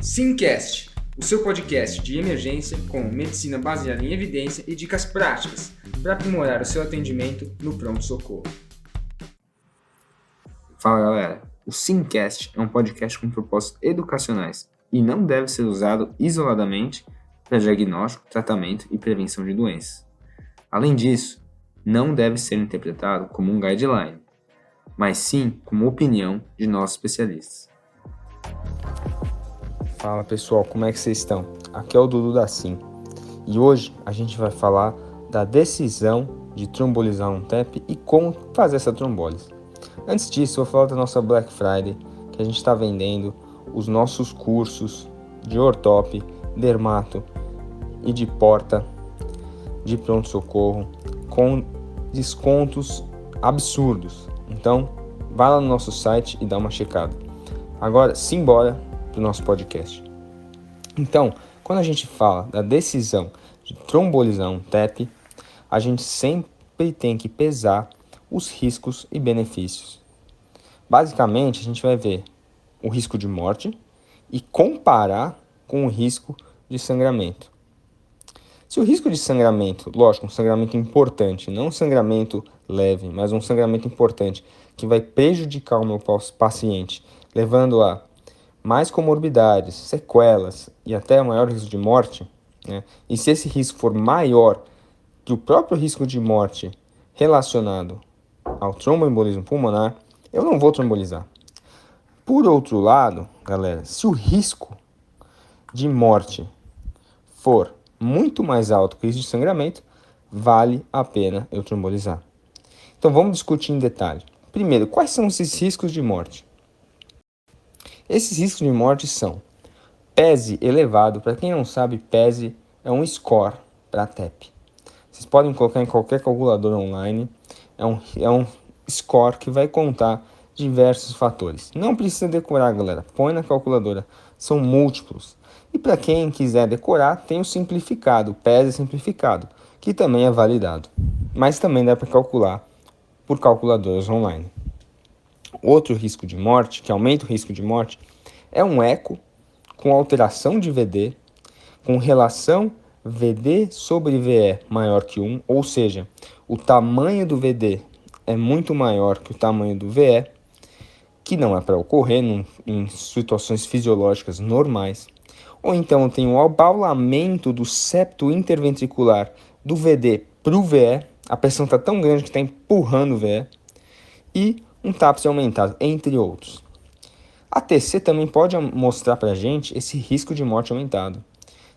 Simcast, o seu podcast de emergência com medicina baseada em evidência e dicas práticas para aprimorar o seu atendimento no pronto-socorro. Fala galera, o Simcast é um podcast com propósitos educacionais e não deve ser usado isoladamente para diagnóstico, tratamento e prevenção de doenças. Além disso, não deve ser interpretado como um guideline, mas sim como opinião de nossos especialistas. Fala pessoal, como é que vocês estão? Aqui é o Dudu da Sim e hoje a gente vai falar da decisão de trombolizar um TEP e como fazer essa trombólise. Antes disso, eu vou falar da nossa Black Friday, que a gente está vendendo os nossos cursos de ortop, dermato e de porta de pronto-socorro com descontos absurdos. Então, vai lá no nosso site e dá uma checada. Agora, simbora para o nosso podcast. Então, quando a gente fala da decisão de trombolizar um TEP, a gente sempre tem que pesar os riscos e benefícios. Basicamente, a gente vai ver o risco de morte e comparar com o risco de sangramento. Se o risco de sangramento, lógico, um sangramento importante, não um sangramento leve, mas um sangramento importante, que vai prejudicar o meu paciente, levando a mais comorbidades, sequelas e até maior risco de morte, né? E se esse risco for maior que o próprio risco de morte relacionado ao tromboembolismo pulmonar, eu não vou trombolizar. Por outro lado, galera, se o risco de morte for muito mais alto que o risco de sangramento, vale a pena eu trombolizar. Então vamos discutir em detalhe. Primeiro, quais são esses riscos de morte? Esses riscos de morte são PESE elevado. Para quem não sabe, PESE é um score para TEP. Vocês podem colocar em qualquer calculadora online. É um score que vai contar diversos fatores. Não precisa decorar, galera. Põe na calculadora. São múltiplos. E para quem quiser decorar, tem o simplificado, o PESE simplificado, que também é validado. Mas também dá para calcular por calculadoras online. Outro risco de morte, que aumenta o risco de morte, é um eco com alteração de VD, com relação VD sobre VE maior que 1, ou seja, o tamanho do VD é muito maior que o tamanho do VE, que não é para ocorrer em situações fisiológicas normais. Ou então tem um abaulamento do septo interventricular do VD para o VE, a pressão está tão grande que está empurrando o VE, e um TAPSE aumentado, entre outros. A TC também pode mostrar para a gente esse risco de morte aumentado.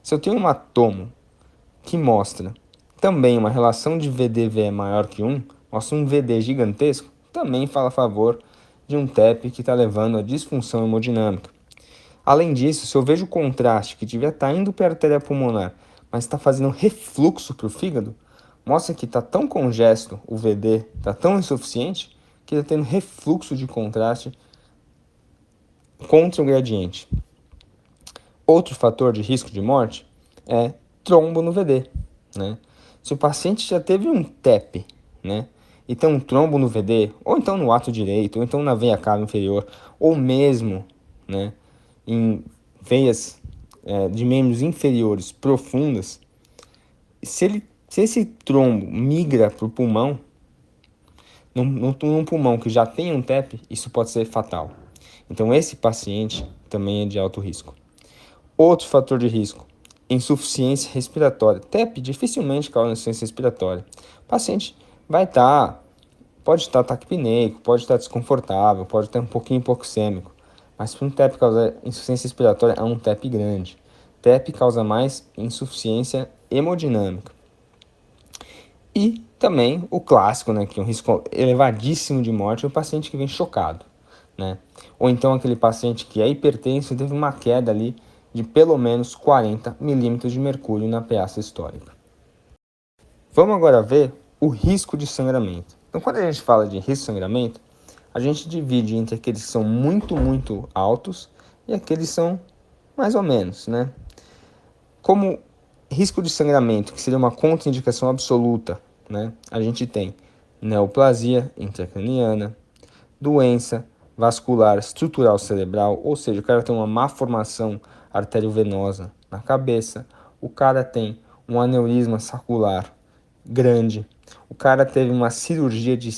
Se eu tenho um atomo que mostra também uma relação de VD-VE maior que 1, mostra um VD gigantesco, também fala a favor de um TEP que está levando a disfunção hemodinâmica. Além disso, se eu vejo o contraste que devia estar indo para a artéria pulmonar, mas está fazendo refluxo para o fígado, mostra que está tão congesto, o VD está tão insuficiente, que está tendo refluxo de contraste contra o gradiente. Outro fator de risco de morte é trombo no VD, né? Se o paciente já teve um TEP, né, e tem um trombo no VD, ou então no ato direito, ou então na veia cava inferior, ou mesmo, né, em veias de membros inferiores profundas, se esse trombo migra para o pulmão, num pulmão que já tem um TEP, isso pode ser fatal. Então esse paciente também é de alto risco. Outro fator de risco, insuficiência respiratória. TEP dificilmente causa insuficiência respiratória. O paciente pode estar taquipneico, pode estar desconfortável, pode estar um pouquinho hipoxêmico. Mas se um TEP causa insuficiência respiratória, é um TEP grande. TEP causa mais insuficiência hemodinâmica. E também o clássico, né, que é um risco elevadíssimo de morte, é o paciente que vem chocado, né? Ou então aquele paciente que é hipertenso e teve uma queda ali de pelo menos 40 milímetros de mercúrio na PA sistólica. Vamos agora ver o risco de sangramento. Então, quando a gente fala de risco de sangramento, a gente divide entre aqueles que são muito, muito altos e aqueles que são mais ou menos, né? Como risco de sangramento, que seria uma contraindicação absoluta, né? A gente tem neoplasia intracraniana, doença vascular estrutural cerebral, ou seja, o cara tem uma má formação arteriovenosa na cabeça, o cara tem um aneurisma saccular grande, o cara teve uma cirurgia de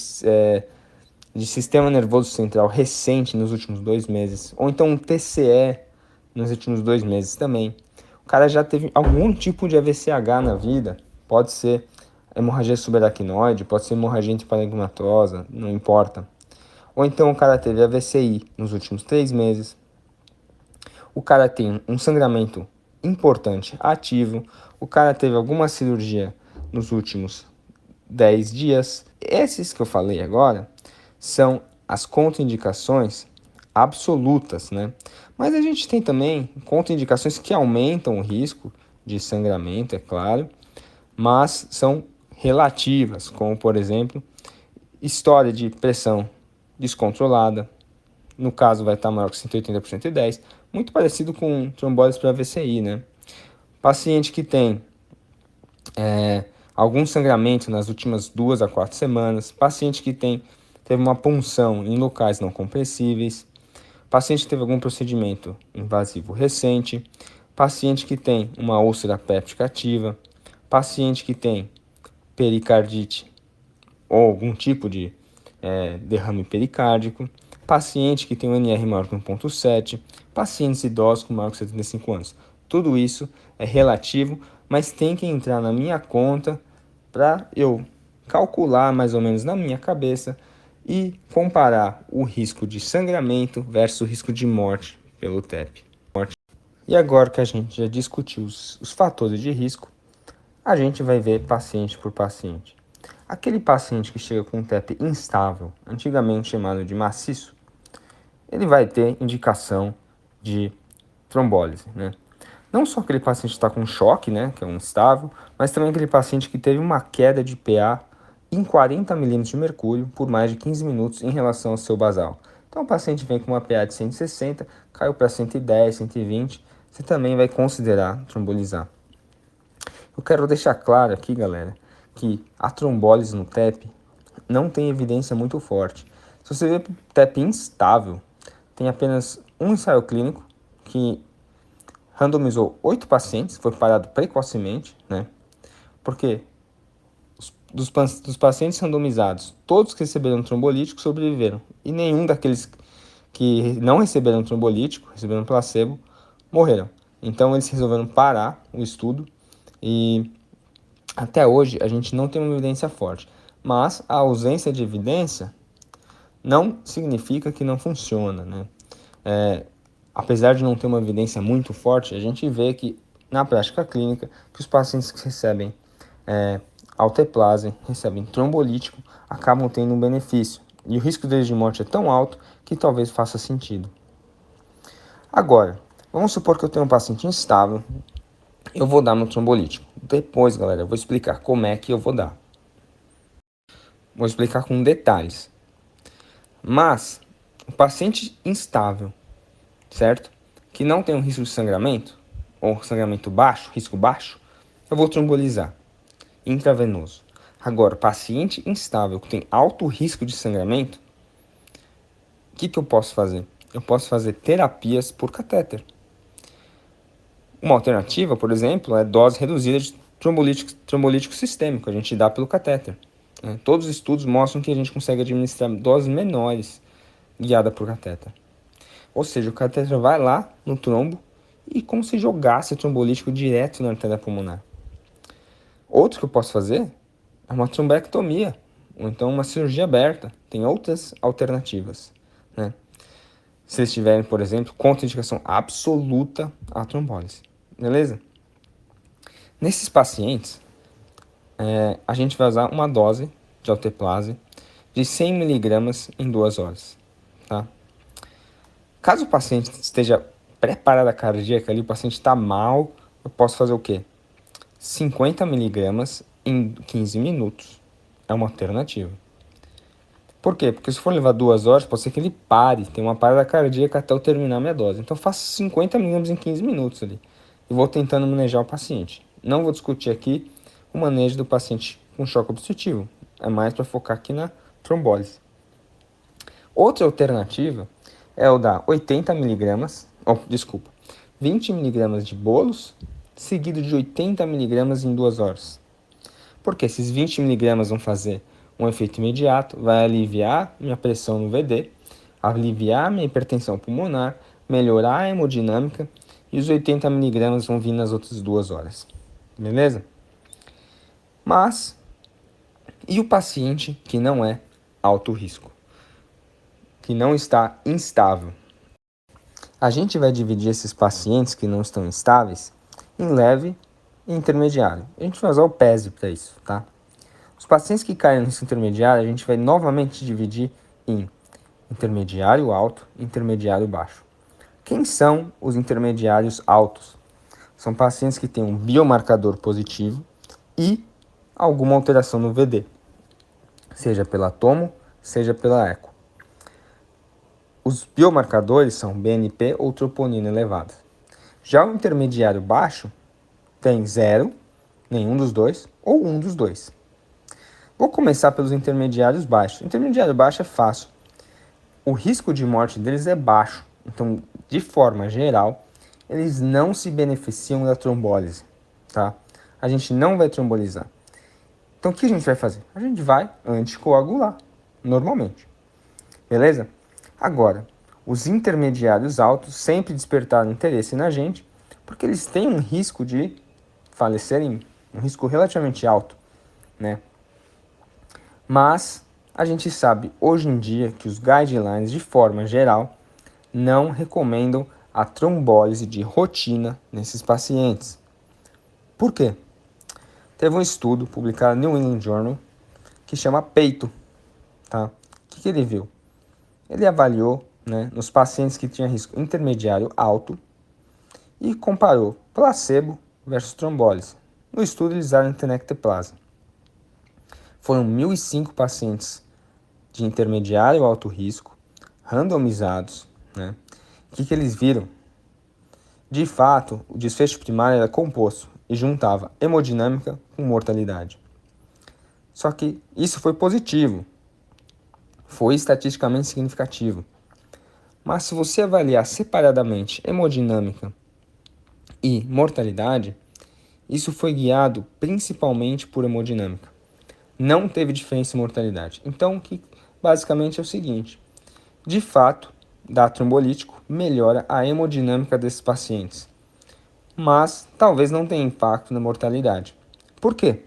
sistema nervoso central recente nos últimos 2 meses, ou então um TCE nos últimos 2 meses também. O cara já teve algum tipo de AVCH na vida, pode ser hemorragia subaracnoide, pode ser hemorragia intraparenquimatosa, não importa. Ou então o cara teve AVCI nos últimos 3 meses. O cara tem um sangramento importante ativo. O cara teve alguma cirurgia nos últimos 10 dias. Esses que eu falei agora são as contraindicações absolutas, né? Mas a gente tem também contraindicações que aumentam o risco de sangramento, é claro, mas são relativas, como por exemplo, história de pressão descontrolada, no caso vai estar maior que 180 por 110, muito parecido com trombose para AVCI, né? Paciente que tem algum sangramento nas últimas 2 a 4 semanas, paciente que teve uma punção em locais não compressíveis, paciente que teve algum procedimento invasivo recente, paciente que tem uma úlcera péptica ativa, paciente que tem pericardite ou algum tipo de derrame pericárdico, paciente que tem um NR maior que 1,7, pacientes idosos com maior que 75 anos. Tudo isso é relativo, mas tem que entrar na minha conta para eu calcular mais ou menos na minha cabeça e comparar o risco de sangramento versus o risco de morte pelo TEP. E agora que a gente já discutiu os fatores de risco, a gente vai ver paciente por paciente. Aquele paciente que chega com um TEP instável, antigamente chamado de maciço, ele vai ter indicação de trombólise, né? Não só aquele paciente que está com choque, né, que é um instável, mas também aquele paciente que teve uma queda de PA em 40 milímetros de mercúrio por mais de 15 minutos em relação ao seu basal. Então o paciente vem com uma PA de 160, caiu para 110, 120, você também vai considerar trombolizar. Eu quero deixar claro aqui, galera, que a trombólise no TEP não tem evidência muito forte. Se você vê TEP instável, tem apenas um ensaio clínico que randomizou 8 pacientes, foi parado precocemente, né? Porque dos pacientes randomizados, todos que receberam trombolítico sobreviveram. E nenhum daqueles que não receberam trombolítico, receberam placebo, morreram. Então eles resolveram parar o estudo e até hoje a gente não tem uma evidência forte. Mas a ausência de evidência não significa que não funciona, né? Apesar de não ter uma evidência muito forte, a gente vê que na prática clínica que os pacientes que recebem alteplase, recebem trombolítico, acabam tendo um benefício. E o risco deles de morte é tão alto que talvez faça sentido. Agora, vamos supor que eu tenho um paciente instável, eu vou dar meu trombolítico. Depois, galera, eu vou explicar como é que eu vou dar. Vou explicar com detalhes. Mas, o paciente instável, certo? Que não tem um risco de sangramento, ou sangramento baixo, risco baixo, eu vou trombolizar intravenoso. Agora, paciente instável que tem alto risco de sangramento, o que eu posso fazer? Eu posso fazer terapias por catéter. Uma alternativa, por exemplo, é dose reduzida de trombolítico sistêmico, a gente dá pelo catéter. Todos os estudos mostram que a gente consegue administrar doses menores guiada por catéter. Ou seja, o catéter vai lá no trombo e como se jogasse o trombolítico direto na artéria pulmonar. Outro que eu posso fazer é uma trombectomia, ou então uma cirurgia aberta. Tem outras alternativas, né? Se eles tiverem, por exemplo, contraindicação absoluta à trombólise. Beleza? Nesses pacientes, a gente vai usar uma dose de alteplase de 100 mg em 2 horas, tá? Caso o paciente esteja preparado cardíaca ali, o paciente está mal, eu posso fazer o quê? 50 mg em 15 minutos. É uma alternativa. Por quê? Porque se for levar 2 horas, pode ser que ele pare, tem uma parada cardíaca até eu terminar a minha dose. Então eu faço 50 mg em 15 minutos ali. E vou tentando manejar o paciente. Não vou discutir aqui o manejo do paciente com choque obstrutivo. É mais para focar aqui na trombólise. Outra alternativa é o da 20 miligramas de bolos, seguido de 80 miligramas em 2 horas. Porque esses 20 miligramas vão fazer um efeito imediato, vai aliviar minha pressão no VD, aliviar minha hipertensão pulmonar, melhorar a hemodinâmica, e os 80 miligramas vão vir nas outras 2 horas. Beleza? Mas, e o paciente que não é alto risco? Que não está instável? A gente vai dividir esses pacientes que não estão instáveis em leve e intermediário. A gente vai usar o PESI para isso, tá? Os pacientes que caem no risco intermediário, a gente vai novamente dividir em intermediário alto e intermediário baixo. Quem são os intermediários altos? São pacientes que têm um biomarcador positivo e alguma alteração no VD, seja pela tomo, seja pela eco. Os biomarcadores são BNP ou troponina elevada. Já o intermediário baixo tem 0, nenhum dos dois, ou um dos dois. Vou começar pelos intermediários baixos. O intermediário baixo é fácil. O risco de morte deles é baixo. Então, de forma geral, eles não se beneficiam da trombólise, tá? A gente não vai trombolizar. Então, o que a gente vai fazer? A gente vai anticoagular, normalmente. Beleza? Agora, os intermediários altos sempre despertaram interesse na gente, porque eles têm um risco de falecerem, um risco relativamente alto, né? Mas a gente sabe hoje em dia que os guidelines, de forma geral, não recomendam a trombólise de rotina nesses pacientes. Por quê? Teve um estudo publicado no New England Journal que chama PEITO, tá? O que ele viu? Ele avaliou, né, nos pacientes que tinham risco intermediário alto e comparou placebo versus trombólise. No estudo eles usaram tenecteplase. Foram 1.005 pacientes de intermediário ou alto risco, randomizados, né? O que eles viram? De fato, o desfecho primário era composto e juntava hemodinâmica com mortalidade. Só que isso foi positivo, foi estatisticamente significativo. Mas se você avaliar separadamente hemodinâmica e mortalidade, isso foi guiado principalmente por hemodinâmica. Não teve diferença em mortalidade. Então, que basicamente é o seguinte: de fato, dar trombolítico melhora a hemodinâmica desses pacientes, mas talvez não tenha impacto na mortalidade. Por quê?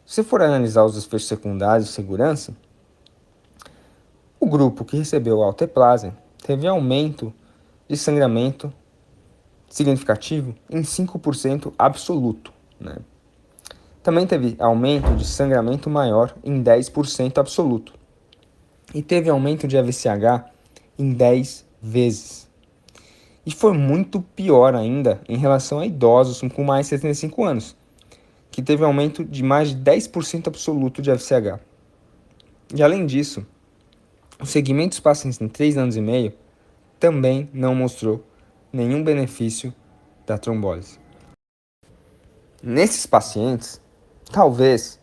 Se você for analisar os desfechos secundários de segurança, o grupo que recebeu alteplase teve aumento de sangramento significativo em 5% absoluto, né? Também teve aumento de sangramento maior em 10% absoluto. E teve aumento de AVCH em 10 vezes. E foi muito pior ainda em relação a idosos com mais de 75 anos, que teve aumento de mais de 10% absoluto de AVCH. E além disso, o segmento dos pacientes em 3 anos e meio também não mostrou nenhum benefício da trombólise. Nesses pacientes, talvez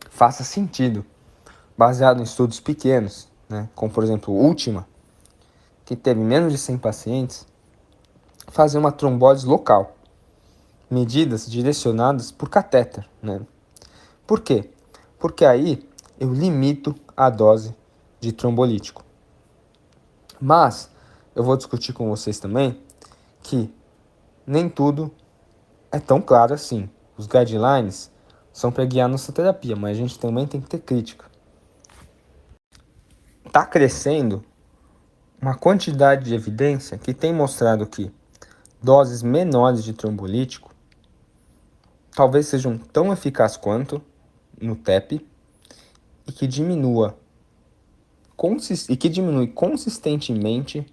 faça sentido, baseado em estudos pequenos, né, como por exemplo o Ultima, que teve menos de 100 pacientes, fazer uma trombólise local, medidas direcionadas por catéter, né? Por quê? Porque aí eu limito a dose de trombolítico. Mas eu vou discutir com vocês também que nem tudo é tão claro assim. Os guidelines são para guiar nossa terapia, mas a gente também tem que ter crítica. Está crescendo uma quantidade de evidência que tem mostrado que doses menores de trombolítico talvez sejam tão eficazes quanto no TEP e que diminui consistentemente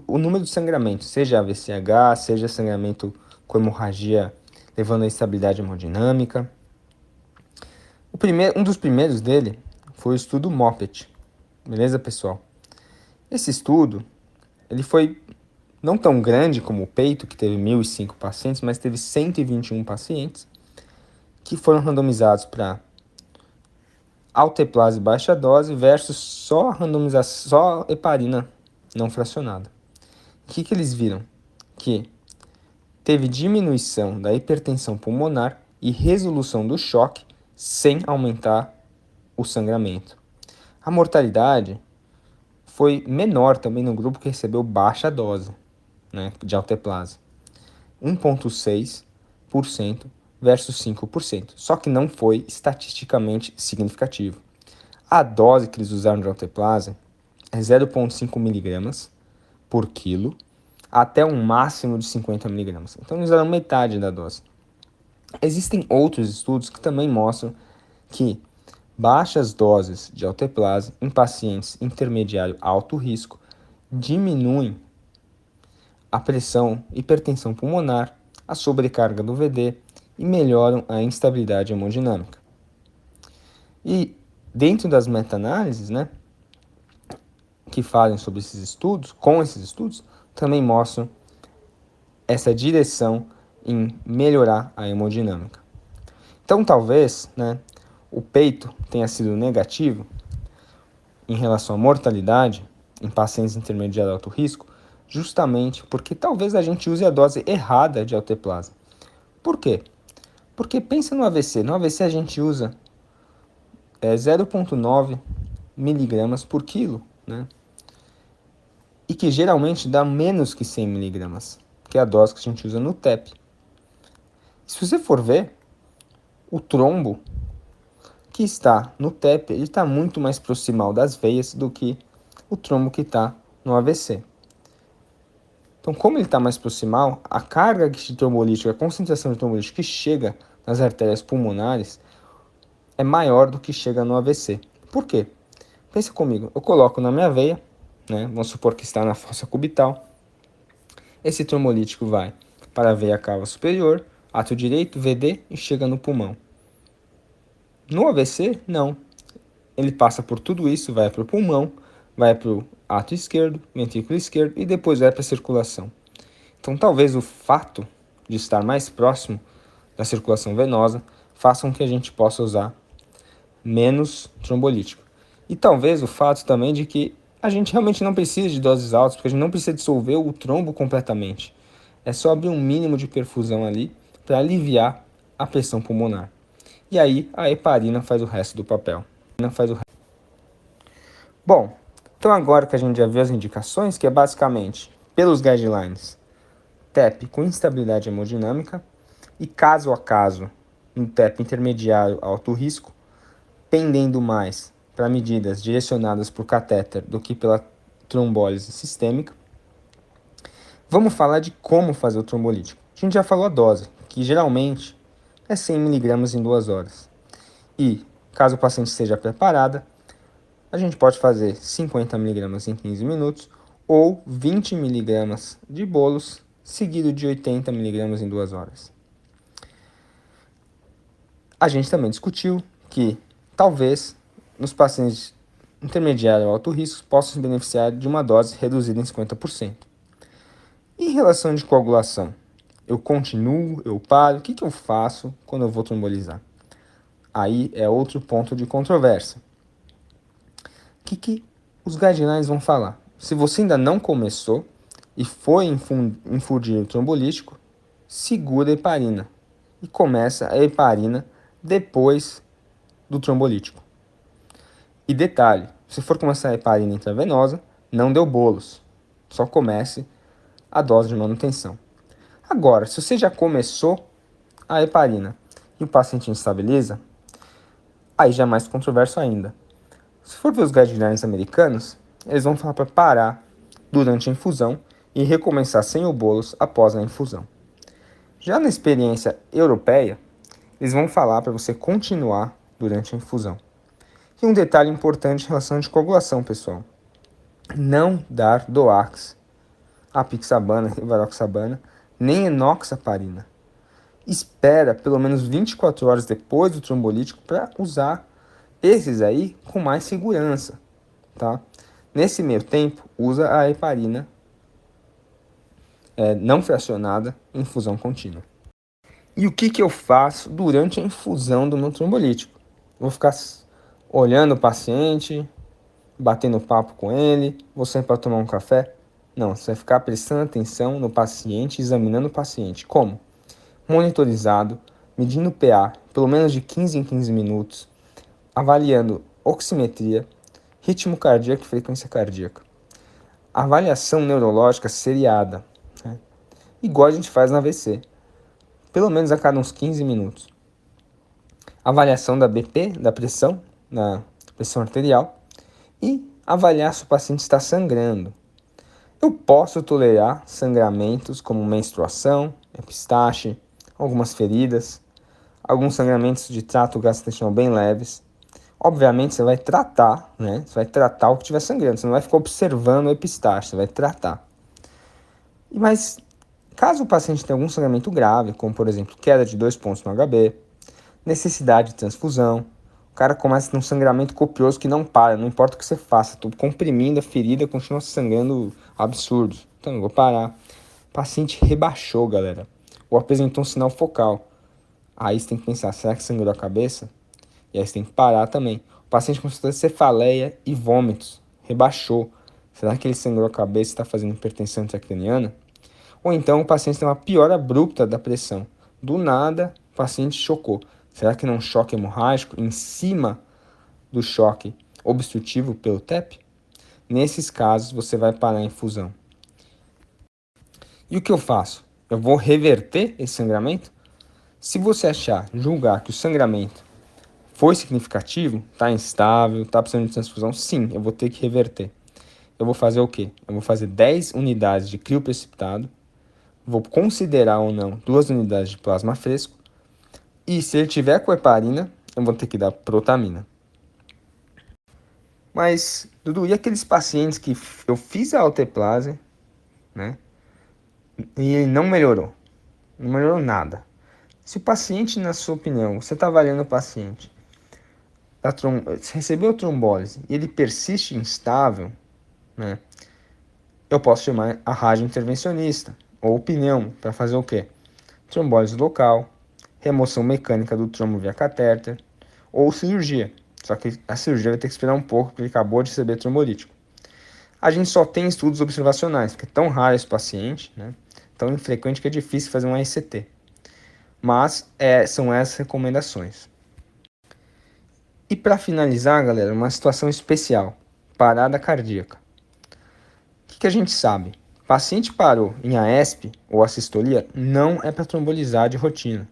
o número de sangramentos, seja AVCH, seja sangramento com hemorragia levando à instabilidade hemodinâmica. Um dos primeiros dele foi o estudo MOPET, beleza, pessoal? Esse estudo, ele foi não tão grande como o PEITO, que teve 1.005 pacientes, mas teve 121 pacientes que foram randomizados para alteplase baixa dose versus só randomização, só heparina não fracionada. O que eles viram? Que teve diminuição da hipertensão pulmonar e resolução do choque sem aumentar o sangramento. A mortalidade foi menor também no grupo que recebeu baixa dose, né, de alteplase. 1,6% versus 5%, só que não foi estatisticamente significativo. A dose que eles usaram de alteplase é 0,5 mg por quilo até um máximo de 50 mg. Então eles usaram metade da dose. Existem outros estudos que também mostram que baixas doses de alteplase em pacientes intermediário alto risco diminuem a pressão, hipertensão pulmonar, a sobrecarga do VD e melhoram a instabilidade hemodinâmica. E dentro das meta-análises, né, que falem sobre esses estudos, com esses estudos, também mostram essa direção em melhorar a hemodinâmica. Então, talvez, né, o peito tenha sido negativo em relação à mortalidade em pacientes intermediários de alto risco, justamente porque talvez a gente use a dose errada de alteplase. Por quê? Porque pensa no AVC. No AVC a gente usa 0,9 miligramas por quilo, né? E que geralmente dá menos que 100 miligramas, que é a dose que a gente usa no TEP. Se você for ver, o trombo que está no TEP, ele está muito mais proximal das veias do que o trombo que está no AVC. Então, como ele está mais proximal, a carga de trombolítico, a concentração de trombolítico que chega nas artérias pulmonares é maior do que chega no AVC. Por quê? Pensa comigo, eu coloco na minha veia, né, vamos supor que está na fossa cubital, esse trombolítico vai para a veia cava superior, ato direito, VD e chega no pulmão. No AVC, não. Ele passa por tudo isso, vai para o pulmão, vai para o ato esquerdo, ventrículo esquerdo e depois vai para a circulação. Então, talvez o fato de estar mais próximo da circulação venosa faça com que a gente possa usar menos trombolítico. E talvez o fato também de que a gente realmente não precisa de doses altas, porque a gente não precisa dissolver o trombo completamente. É só abrir um mínimo de perfusão ali para aliviar a pressão pulmonar. E aí a heparina faz o resto do papel. Bom, então agora que a gente já viu as indicações, que é basicamente, pelos guidelines, TEP com instabilidade hemodinâmica e caso a caso, um TEP intermediário alto risco, pendendo mais para medidas direcionadas para o catéter do que pela trombólise sistêmica. Vamos falar de como fazer o trombolítico. A gente já falou a dose, que geralmente é 100 mg em 2 horas. E, caso o paciente esteja preparada, a gente pode fazer 50 mg em 15 minutos ou 20 mg de bolos, seguido de 80 mg em 2 horas. A gente também discutiu que, talvez, nos pacientes intermediários ou alto risco possam se beneficiar de uma dose reduzida em 50%. Em relação de coagulação, eu continuo, eu paro, o que eu faço quando eu vou trombolizar? Aí é outro ponto de controvérsia. O que os guidelines vão falar? Se você ainda não começou e foi infundir o trombolítico, segura a heparina e começa a heparina depois do trombolítico. E detalhe, se for começar a heparina intravenosa, não deu bolos, só comece a dose de manutenção. Agora, se você já começou a heparina e o paciente instabiliza, aí já é mais controverso ainda. Se for ver os guidelines americanos, eles vão falar para parar durante a infusão e recomeçar sem o bolos após a infusão. Já na experiência europeia, eles vão falar para você continuar durante a infusão. E um detalhe importante em relação à anticoagulação, pessoal. Não dar DOACs, apixabana, rivaroxabana, nem enoxaparina. Espera pelo menos 24 horas depois do trombolítico para usar esses aí com mais segurança, tá? Nesse meio tempo, usa a heparina não fracionada em infusão contínua. E o que eu faço durante a infusão do meu trombolítico? Vou ficar olhando o paciente, batendo papo com ele, você para tomar um café. Não, você vai ficar prestando atenção no paciente, examinando o paciente. Como? Monitorizado, medindo o PA, pelo menos de 15 em 15 minutos, avaliando oximetria, ritmo cardíaco e frequência cardíaca. Avaliação neurológica seriada, né? Igual a gente faz na AVC, pelo menos a cada uns 15 minutos. Avaliação da BP, da pressão arterial, e avaliar se o paciente está sangrando. Eu posso tolerar sangramentos como menstruação, epistaxe, algumas feridas, alguns sangramentos de trato gastrointestinal bem leves. Obviamente você vai tratar, né? Você vai tratar o que estiver sangrando, você não vai ficar observando o epistaxe, você vai tratar. Mas caso o paciente tenha algum sangramento grave, como por exemplo queda de 2 pontos no HB, necessidade de transfusão, o cara começa a ter um sangramento copioso que não para, não importa o que você faça, estou comprimindo a ferida, continua sangrando absurdo. Então eu vou parar. O paciente rebaixou, galera, ou apresentou um sinal focal. Aí você tem que pensar, será que sangrou a cabeça? E aí você tem que parar também. O paciente começou a ter cefaleia e vômitos, rebaixou. Será que ele sangrou a cabeça e está fazendo hipertensão intracraniana? Ou então o paciente tem uma piora abrupta da pressão. Do nada, o paciente chocou. Será que não é um choque hemorrágico em cima do choque obstrutivo pelo TEP? Nesses casos, você vai parar a infusão. E o que eu faço? Eu vou reverter esse sangramento? Se você julgar que o sangramento foi significativo, está instável, está precisando de transfusão, sim, eu vou ter que reverter. Eu vou fazer o quê? Eu vou fazer 10 unidades de crio precipitado, vou considerar ou não 2 unidades de plasma fresco, e se ele tiver com heparina, eu vou ter que dar protamina. Mas, Dudu, e aqueles pacientes que eu fiz a alteplase, né? E ele não melhorou? Não melhorou nada. Se o paciente, na sua opinião, você está avaliando o paciente, recebeu trombólise e ele persiste instável, né? Eu posso chamar a rádio intervencionista ou o pneumo para fazer o quê? Trombólise local, remoção mecânica do trombo via catéter ou cirurgia. Só que a cirurgia vai ter que esperar um pouco porque ele acabou de receber trombolítico. A gente só tem estudos observacionais, porque é tão raro esse paciente, né? Tão infrequente que é difícil fazer um RCT. Mas são essas recomendações. E para finalizar, galera, uma situação especial, parada cardíaca. O que a gente sabe? O paciente parou em AESP ou assistolia não é para trombolizar de rotina.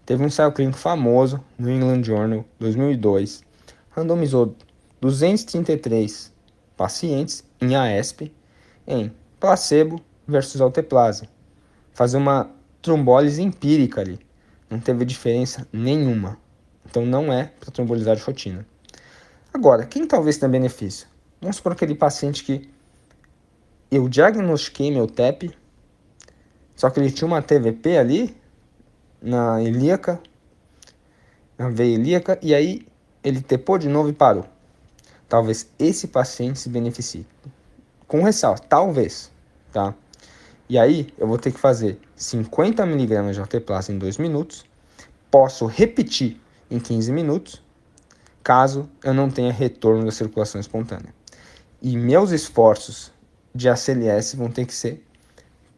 Teve um ensaio clínico famoso, no England Journal, 2002, randomizou 233 pacientes em AESP em placebo versus alteplase. Fazer uma trombólise empírica ali. Não teve diferença nenhuma. Então não é para trombolizar de rotina. Agora, quem talvez tenha benefício? Vamos supor aquele paciente que eu diagnostiquei meu TEP, só que ele tinha uma TVP ali, na ilíaca, na veia ilíaca, e aí ele tepou de novo e parou. Talvez esse paciente se beneficie. Com ressalva, talvez, tá? E aí eu vou ter que fazer 50 mg de alteplase em 2 minutos, posso repetir em 15 minutos, caso eu não tenha retorno da circulação espontânea. E meus esforços de ACLS vão ter que ser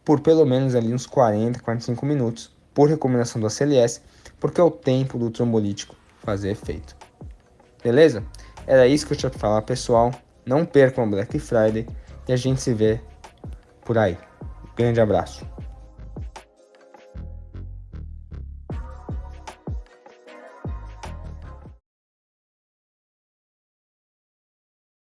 por pelo menos ali uns 40, 45 minutos, por recomendação do ACLS, porque é o tempo do trombolítico fazer efeito. Beleza? Era isso que eu tinha para falar, pessoal. Não percam a Black Friday e a gente se vê por aí. Grande abraço.